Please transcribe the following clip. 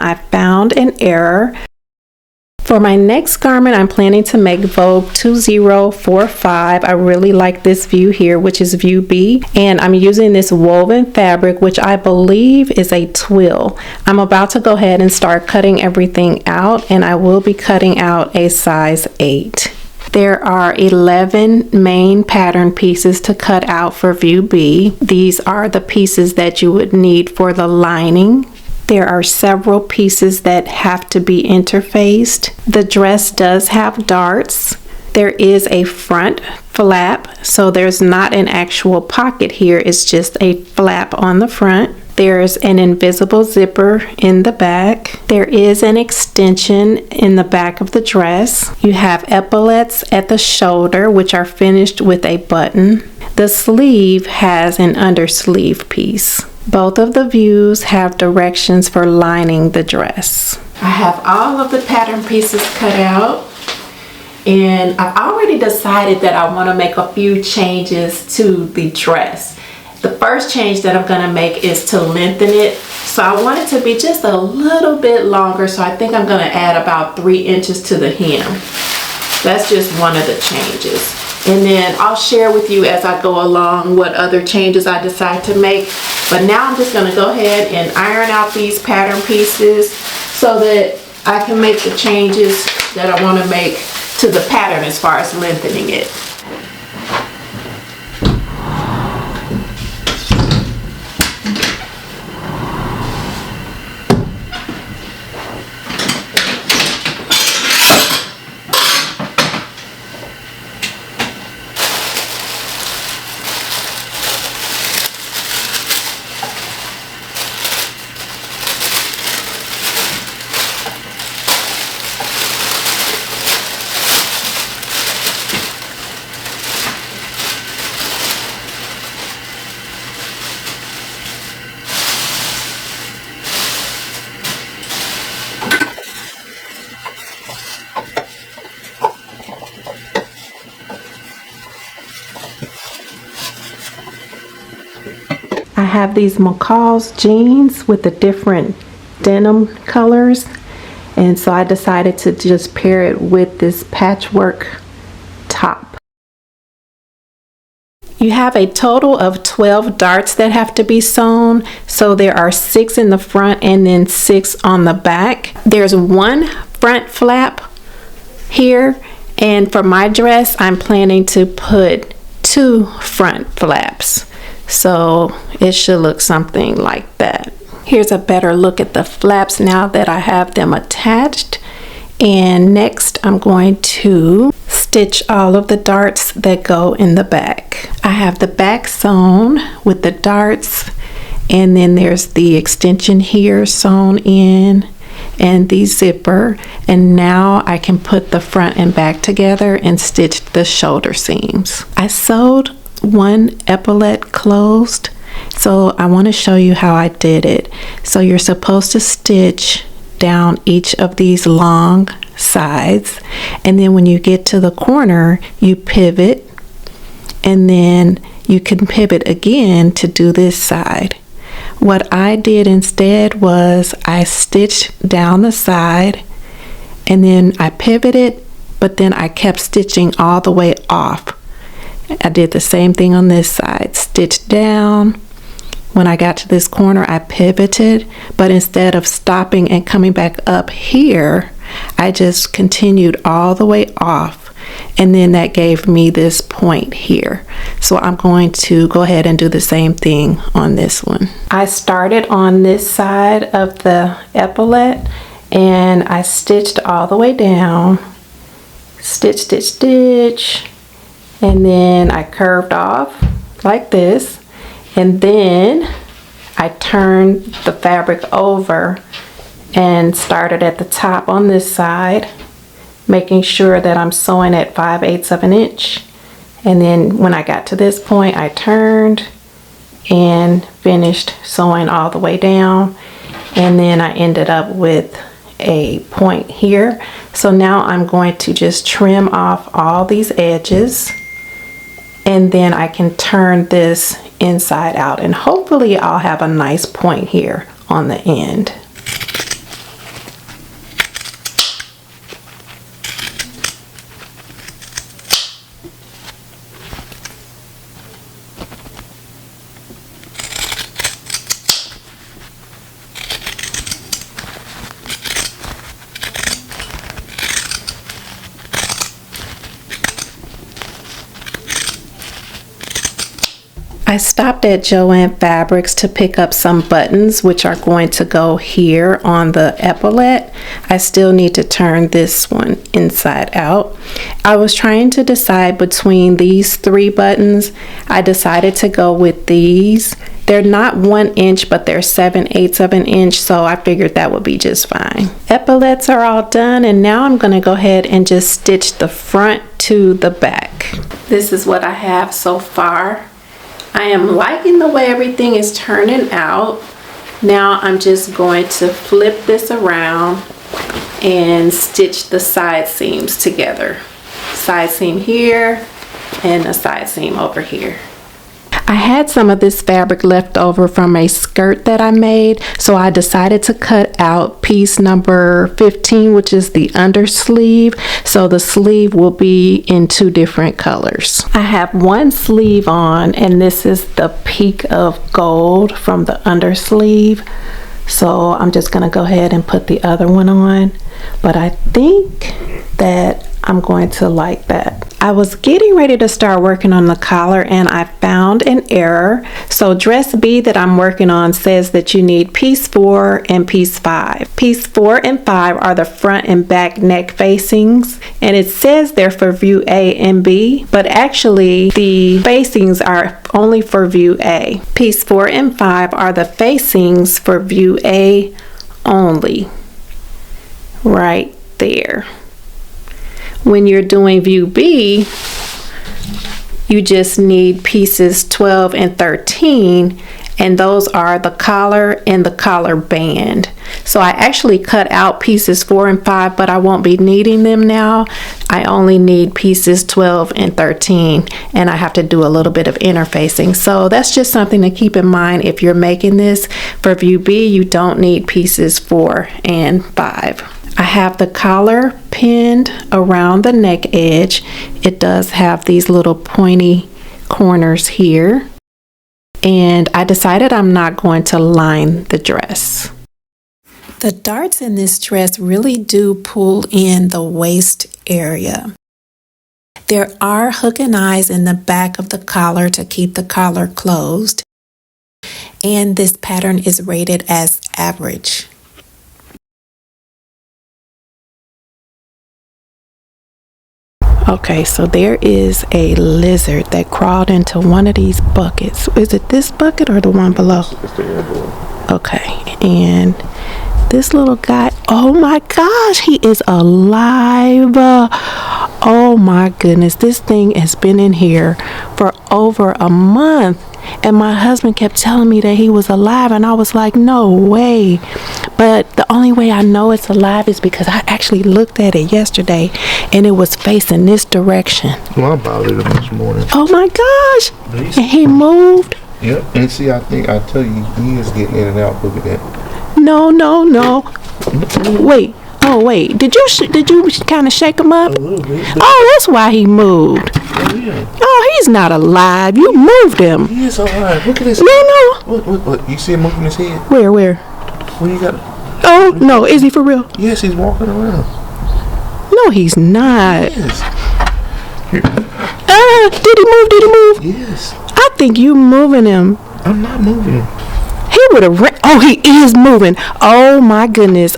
I found an error. For my next garment, I'm planning to make Vogue 2045. I really like this view here, which is view B, and I'm using this woven fabric, which I believe is a twill. I'm about to go ahead and start cutting everything out, and I will be cutting out a size 8. There are 11 main pattern pieces to cut out for view B. These are the pieces that you would need for the lining. There are several pieces that have to be interfaced. The dress does have darts. There is a front flap, so there's not an actual pocket here, it's just a flap on the front. There's an invisible zipper in the back. There is an extension in the back of the dress. You have epaulets at the shoulder, which are finished with a button. The sleeve has an undersleeve piece. Both of the views have directions for lining the dress. I have all of the pattern pieces cut out, and I've already decided that I want to make a few changes to the dress. The first change that I'm going to make is to lengthen it. So I want it to be just a little bit longer, so I think I'm going to add about 3 inches to the hem. That's just one of the changes. And then I'll share with you as I go along what other changes I decide to make. But now I'm just going to go ahead and iron out these pattern pieces so that I can make the changes that I want to make to the pattern as far as lengthening it. I have these McCall's jeans with the different denim colors, and so I decided to just pair it with this patchwork top. You have a total of 12 darts that have to be sewn, so there are 6 in the front and then 6 on the back. There's 1 front flap here, and for my dress I'm planning to put 2 front flaps. So it should look something like that. Here's a better look at the flaps now that I have them attached. And next I'm going to stitch all of the darts that go in the back. I have the back sewn with the darts, and then there's the extension here sewn in and the zipper, and now I can put the front and back together and stitch the shoulder seams. I sewed 1 epaulette closed, so I want to show you how I did it. So you're supposed to stitch down each of these long sides, and then when you get to the corner you pivot, and then you can pivot again to do this side. What I did instead was I stitched down the side, and then I pivoted, but then I kept stitching all the way off. I did the same thing on this side, stitched down. When I got to this corner I pivoted, but instead of stopping and coming back up here, I just continued all the way off, and then that gave me this point here. So I'm going to go ahead and do the same thing on this one. I started on this side of the epaulette and I stitched all the way down, stitch, stitch, stitch, and then I curved off like this, and then I turned the fabric over and started at the top on this side, making sure that I'm sewing at 5/8 of an inch, and then when I got to this point I turned and finished sewing all the way down, and then I ended up with a point here. So now I'm going to just trim off all these edges, and then I can turn this inside out, and hopefully I'll have a nice point here on the end. I stopped at Joann Fabrics to pick up some buttons which are going to go here on the epaulette. I still need to turn this one inside out. I was trying to decide between these 3 buttons. I decided to go with these. They're not 1 inch, but they're 7/8 of an inch, so I figured that would be just fine. Epaulets are all done, and now I'm going to go ahead and just stitch the front to the back. This is what I have so far. I am liking the way everything is turning out. Now I'm just going to flip this around and stitch the side seams together. Side seam here and a side seam over here. I had some of this fabric left over from a skirt that I made, so I decided to cut out piece number 15, which is the undersleeve, so the sleeve will be in 2 different colors. I have one sleeve on, and this is the peak of gold from the undersleeve, so I'm just going to go ahead and put the other one on, but I think that I'm going to like that. I was getting ready to start working on the collar and I found an error. So dress B that I'm working on says that you need piece 4 and piece 5. Piece 4 and 5 are the front and back neck facings, and it says they're for view A and B, but actually the facings are only for view A. Piece 4 and 5 are the facings for view A only, right there. When you're doing view B, you just need pieces 12 and 13, and those are the collar and the collar band. So I actually cut out pieces 4 and 5, but I won't be needing them now. I only need pieces 12 and 13, and I have to do a little bit of interfacing. So that's just something to keep in mind if you're making this. For view B, you don't need pieces 4 and 5. I have the collar pinned around the neck edge. It does have these little pointy corners here. And I decided I'm not going to line the dress. The darts in this dress really do pull in the waist area. There are hook and eyes in the back of the collar to keep the collar closed. And this pattern is rated as average. Okay, so there is a lizard that crawled into one of these buckets. Is it this bucket or the one below? It's the airborne. Okay, and this little guy, oh my gosh, he is alive. Oh my goodness, this thing has been in here for over a month. And my husband kept telling me that he was alive, and I was like, no way. But the only way I know it's alive is because I actually looked at it yesterday and it was facing this direction. Well, I bothered him this morning. Oh my gosh. And he moved. Yep. And see, I tell you, he is getting in and out. Look at that. No. Wait. Oh wait. Did you kind of shake him up? A little bit. Oh, that's why he moved. Oh, yeah. Oh, he's not alive. You moved him. He is alive. Look at this. No. What? You see him moving his head? Where? What you got? Oh, no. Is he for real? Yes, he's walking around. No, he's not. Yes. Did he move? Yes. I think you moving him. I'm not moving him. He would have oh, he is moving. Oh my goodness.